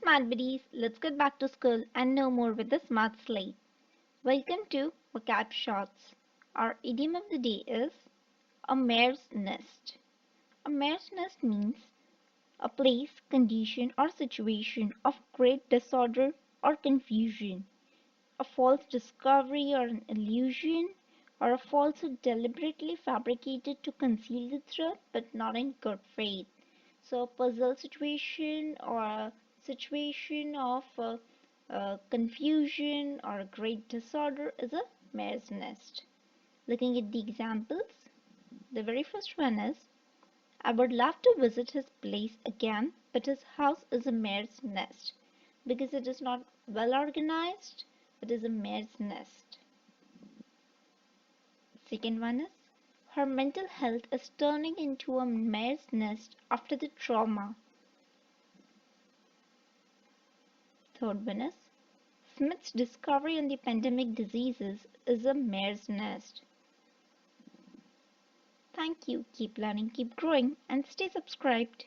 Smart Buddies, let's get back to school and know more with the Smart Slate. Welcome to Vocab Shorts. Our idiom of the day is a mare's nest. A mare's nest means a place, condition, or situation of great disorder or confusion, a false discovery or an illusion, or a falsehood deliberately fabricated to conceal the truth but not in good faith. So, a puzzle situation or a situation of confusion or a great disorder is a mare's nest. Looking at the examples, the very first one is I would love to visit his place again, but his house is a mare's nest because it is not well organized. It is a mare's nest. Second one is her mental health is turning into a mare's nest after the trauma. Third one is Smith's discovery on the pandemic diseases is a mare's nest. Thank you. Keep learning, keep growing, and stay subscribed.